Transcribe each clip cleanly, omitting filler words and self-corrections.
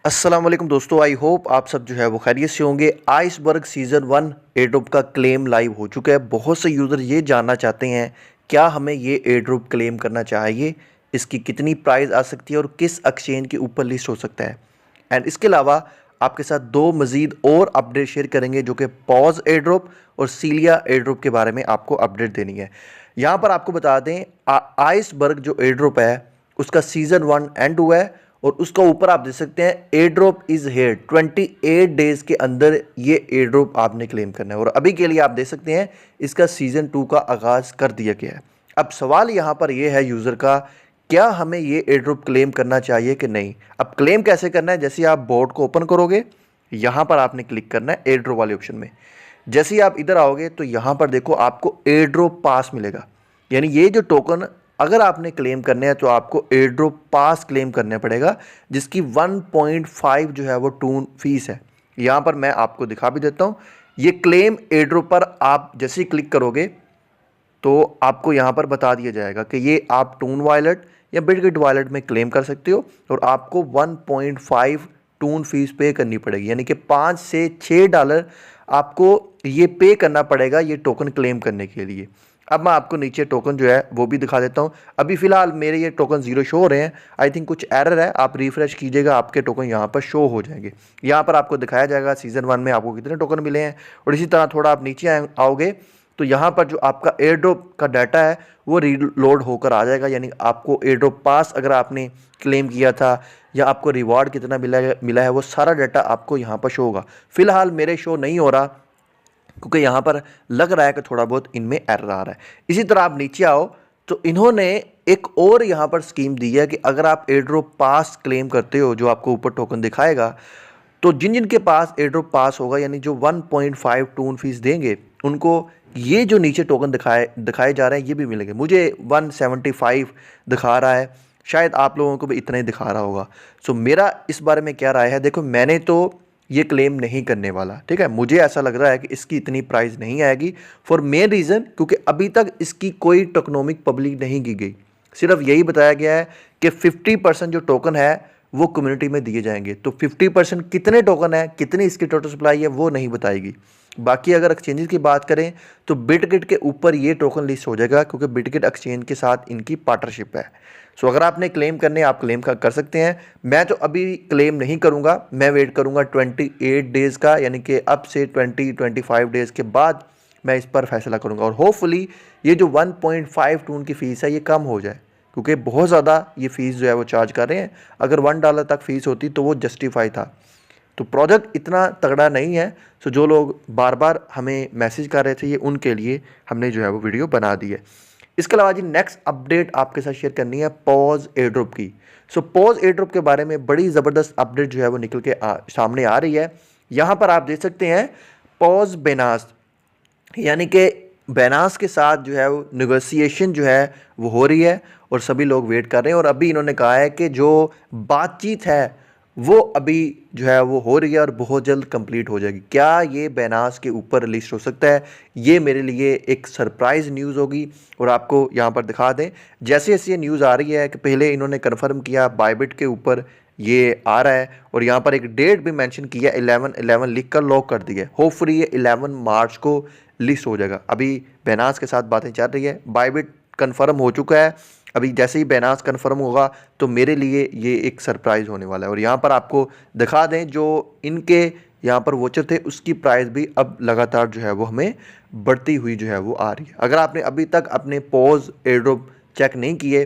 अस्सलाम वालेकुम दोस्तों, आई होप आप सब जो है वो खैरियत से होंगे। आइसबर्ग सीज़न 1 एयरड्रॉप का क्लेम लाइव हो चुका है। बहुत से यूज़र ये जानना चाहते हैं क्या हमें ये एयरड्रॉप क्लेम करना चाहिए, इसकी कितनी प्राइस आ सकती है और किस एक्सचेंज के ऊपर लिस्ट हो सकता है। एंड इसके अलावा आपके साथ दो मज़ीद और अपडेट शेयर करेंगे जो कि पॉज एयरड्रॉप और सीलिया एयरड्रॉप के बारे में आपको अपडेट देनी है। यहाँ पर आपको बता दें, आइसबर्ग जो एयरड्रॉप है उसका सीज़न 1 एंड हुआ है और उसका ऊपर आप देख सकते हैं air drop is here. 28 days के अंदर ये एयर ड्रॉप आपने क्लेम करना है और अभी के लिए आप देख सकते हैं इसका सीज़न 2 का आगाज़ कर दिया गया है। अब सवाल यहाँ पर यह है यूज़र का, क्या हमें ये एयर ड्रॉप क्लेम करना चाहिए कि नहीं। अब क्लेम कैसे करना है, जैसे आप बोर्ड को ओपन करोगे यहाँ पर आपने क्लिक करना है एयर ड्रॉप वाले ऑप्शन में। जैसे ही आप इधर आओगे तो यहाँ पर देखो आपको एयर ड्रॉप पास मिलेगा, यानी ये जो टोकन अगर आपने क्लेम करने हैं तो आपको एयर ड्रॉप पास क्लेम करना पड़ेगा, जिसकी 1.5 जो है वो टून फीस है। यहाँ पर मैं आपको दिखा भी देता हूँ। ये क्लेम एयर ड्रॉप पर आप जैसे ही क्लिक करोगे तो आपको यहाँ पर बता दिया जाएगा कि ये आप टून वॉलेट या बिटगेट वॉलेट में क्लेम कर सकते हो और आपको 1.5 टून फीस पे करनी पड़ेगी, यानी कि 5 से 6 डॉलर आपको ये पे करना पड़ेगा ये टोकन क्लेम करने के लिए। अब मैं आपको नीचे टोकन जो है वो भी दिखा देता हूँ। अभी फ़िलहाल मेरे ये टोकन ज़ीरो शो हो रहे हैं, आई थिंक कुछ एरर है, आप रिफ़्रेश कीजिएगा आपके टोकन यहाँ पर शो हो जाएंगे। यहाँ पर आपको दिखाया जाएगा सीज़न 1 में आपको कितने टोकन मिले हैं। और इसी तरह थोड़ा आप नीचे आओगे तो यहाँ पर जो आपका एयर ड्रॉप का डाटा है वो रीलोड होकर आ जाएगा, यानी आपको एयर ड्रॉप पास अगर आपने क्लेम किया था या आपको रिवार्ड कितना मिला है वो सारा डाटा आपको यहाँ पर शो होगा। फ़िलहाल मेरे शो नहीं हो रहा क्योंकि यहाँ पर लग रहा है कि थोड़ा बहुत इनमें एरर आ रहा है। इसी तरह आप नीचे आओ तो इन्होंने एक और यहाँ पर स्कीम दी है कि अगर आप एयर ड्रॉप पास क्लेम करते हो, जो आपको ऊपर टोकन दिखाएगा, तो जिन जिन के पास एयर ड्रॉप पास होगा यानी जो 1.5 टून फीस देंगे उनको ये जो नीचे टोकन दिखाए जा रहे हैं ये भी मिलेंगे। मुझे 175 दिखा रहा है, शायद आप लोगों को भी इतना ही दिखा रहा होगा। सो मेरा इस बारे में क्या राय है, देखो मैंने तो ये क्लेम नहीं करने वाला, ठीक है। मुझे ऐसा लग रहा है कि इसकी इतनी प्राइस नहीं आएगी फॉर मेन रीज़न क्योंकि अभी तक इसकी कोई टोकनोमिक पब्लिक नहीं की गई। सिर्फ यही बताया गया है कि 50% जो टोकन है वो कम्युनिटी में दिए जाएंगे, तो 50% कितने टोकन है, कितनी इसकी टोटल सप्लाई है वो नहीं बताएगी। बाकी अगर एक्सचेंजेस की बात करें तो बिटगेट के ऊपर ये टोकन लिस्ट हो जाएगा क्योंकि बिटगेट एक्सचेंज के साथ इनकी पार्टनरशिप है। सो अगर आपने क्लेम करने आप क्लेम कर सकते हैं। मैं तो अभी क्लेम नहीं करूंगा, मैं वेट करूंगा 28 डेज़ का, यानी कि अब से 20-25 डेज़ के बाद मैं इस पर फैसला करूंगा और होपफुली ये जो 1.5 टून की फ़ीस है ये कम हो जाए क्योंकि बहुत ज़्यादा ये फ़ीस जो है वो चार्ज कर रहे हैं। अगर $1 तक फ़ीस होती तो वो जस्टिफाई था। तो प्रोजेक्ट इतना तगड़ा नहीं है। सो जो लोग बार बार हमें मैसेज कर रहे थे ये उनके लिए हमने जो है वो वीडियो बना दी है। इसके अलावा जी नेक्स्ट अपडेट आपके साथ शेयर करनी है पॉज एयरड्रॉप की। सो पॉज एयरड्रॉप के बारे में बड़ी ज़बरदस्त अपडेट जो है वो निकल के सामने आ रही है। यहाँ पर आप देख सकते हैं पॉज बेनास, यानी कि बेनास के साथ जो है वो नेगोशिएशन जो है वो हो रही है और सभी लोग वेट कर रहे हैं। और अभी इन्होंने कहा है कि जो बातचीत है वो अभी जो है वो हो रही है और बहुत जल्द कंप्लीट हो जाएगी। क्या ये बेनास के ऊपर लिस्ट हो सकता है, ये मेरे लिए एक सरप्राइज़ न्यूज़ होगी। और आपको यहाँ पर दिखा दें, जैसे जैसे ये न्यूज़ आ रही है कि पहले इन्होंने कन्फर्म किया बायबिट के ऊपर ये आ रहा है और यहाँ पर एक डेट भी मेंशन किया 11/11 लिख कर लॉक कर दिया है। होपफुली ये 11 मार्च को लिस्ट हो जाएगा। अभी बेनास के साथ बातें चल रही है, बायबिट कन्फर्म हो चुका है। अभी जैसे ही बेनास कन्फर्म होगा तो मेरे लिए ये एक सरप्राइज़ होने वाला है। और यहाँ पर आपको दिखा दें जो इनके यहाँ पर वोचर थे उसकी प्राइस भी अब लगातार जो है वो हमें बढ़ती हुई जो है वो आ रही है। अगर आपने अभी तक अपने पॉज एयरड्रॉप चेक नहीं किए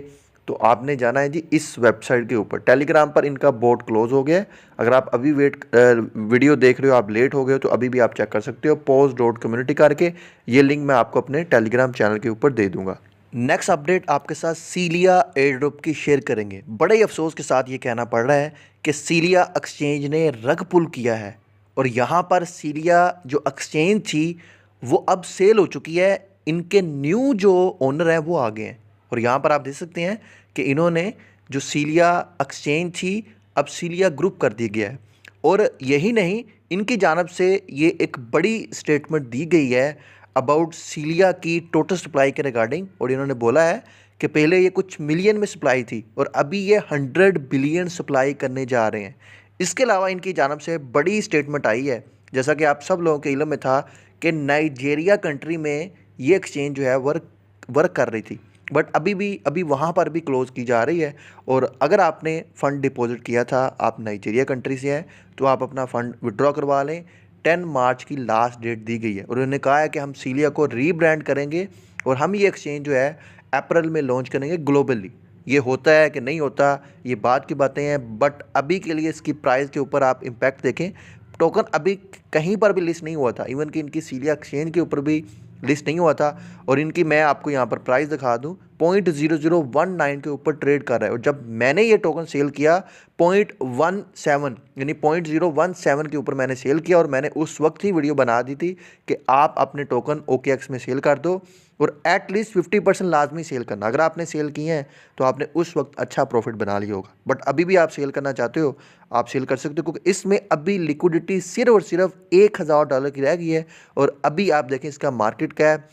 तो आपने जाना है जी इस वेबसाइट के ऊपर। टेलीग्राम पर इनका बोट क्लोज हो गया है। अगर आप अभी वीडियो देख रहे हो, आप लेट हो गए हो तो अभी भी आप चेक कर सकते हो pause.community करके। ये लिंक मैं आपको अपने टेलीग्राम चैनल के ऊपर दे दूंगा। नेक्स्ट अपडेट आपके साथ सीलिया एयरड्रॉप की शेयर करेंगे। बड़े ही अफसोस के साथ ये कहना पड़ रहा है कि सीलिया एक्सचेंज ने रग पुल किया है और यहाँ पर सीलिया जो एक्सचेंज थी वो अब सेल हो चुकी है। इनके न्यू जो ओनर हैं वो आ गए हैं और यहाँ पर आप देख सकते हैं कि इन्होंने जो सीलिया एक्सचेंज थी अब सीलिया ग्रुप कर दिया गया है। और यही नहीं, इनकी जानब से ये एक बड़ी स्टेटमेंट दी गई है अबाउट सीलिया की टोटल सप्लाई के रिगार्डिंग। और इन्होंने बोला है कि पहले ये कुछ मिलियन में सप्लाई थी और अभी ये 100 बिलियन सप्लाई करने जा रहे हैं। इसके अलावा इनकी जानब से बड़ी स्टेटमेंट आई है, जैसा कि आप सब लोगों के इल्म में था कि नाइजीरिया कंट्री में ये एक्सचेंज जो है वर्क कर रही थी, बट अभी वहाँ पर भी क्लोज़ की जा रही है। और अगर आपने फ़ंड डिपॉजिट किया था, आप नाइजीरिया कंट्री से हैं, तो आप अपना फ़ंड विड्रॉ करवा लें। 10 मार्च की लास्ट डेट दी गई है और उन्होंने कहा है कि हम सीलिया को रीब्रांड करेंगे और हम ये एक्सचेंज जो है अप्रैल में लॉन्च करेंगे ग्लोबली। ये होता है कि नहीं होता, ये बात की बातें हैं, बट अभी के लिए इसकी प्राइस के ऊपर आप इम्पैक्ट देखें। टोकन अभी कहीं पर भी लिस्ट नहीं हुआ था, इवन कि इनकी सीलिया एक्सचेंज के ऊपर भी लिस्ट नहीं हुआ था। और इनकी मैं आपको यहाँ पर प्राइस दिखा दूँ, 0.0019 के ऊपर ट्रेड कर रहा है। और जब मैंने ये टोकन सेल किया 0.17 यानी 0.017 के ऊपर मैंने सेल किया, और मैंने उस वक्त ही वीडियो बना दी थी कि आप अपने टोकन OKX में सेल कर दो और एटलीस्ट 50% लाजमी सेल करना। अगर आपने सेल किए हैं तो आपने उस वक्त अच्छा प्रॉफिट बना लिया होगा, बट अभी भी आप सेल करना चाहते हो, आप सेल कर सकते हो, क्योंकि इसमें अभी लिक्विडिटी सिर्फ और सिर्फ $1000 की रह गई है। और अभी आप देखें इसका मार्केट कैप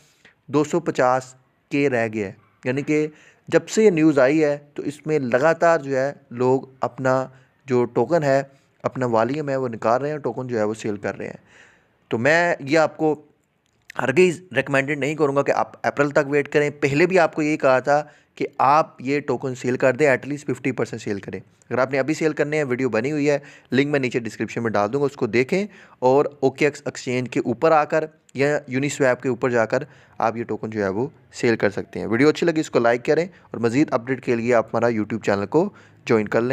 250 के रह गया है। यानी कि जब से ये न्यूज़ आई है तो इसमें लगातार जो है लोग अपना जो टोकन है, अपना वॉल्यूम है वो निकाल रहे हैं, टोकन जो है वो सेल कर रहे हैं। तो मैं ये आपको हरगिज़ रिकमेंडेड नहीं करूँगा कि आप अप्रैल तक वेट करें। पहले भी आपको यही कहा था कि आप ये टोकन सेल कर दें, एटलीस्ट 50% सेल करें। अगर आपने अभी सेल करने हैं, वीडियो बनी हुई है, लिंक मैं नीचे डिस्क्रिप्शन में डाल दूँगा, उसको देखें। और OKX एक्सचेंज के ऊपर आकर या यूनिस्वैप के ऊपर जाकर आप ये टोकन जो है वो सेल कर सकते हैं। वीडियो अच्छी लगी इसको लाइक करें और मज़ीद अपडेट के लिए आप हमारा यूट्यूब चैनल को ज्वाइन कर लें।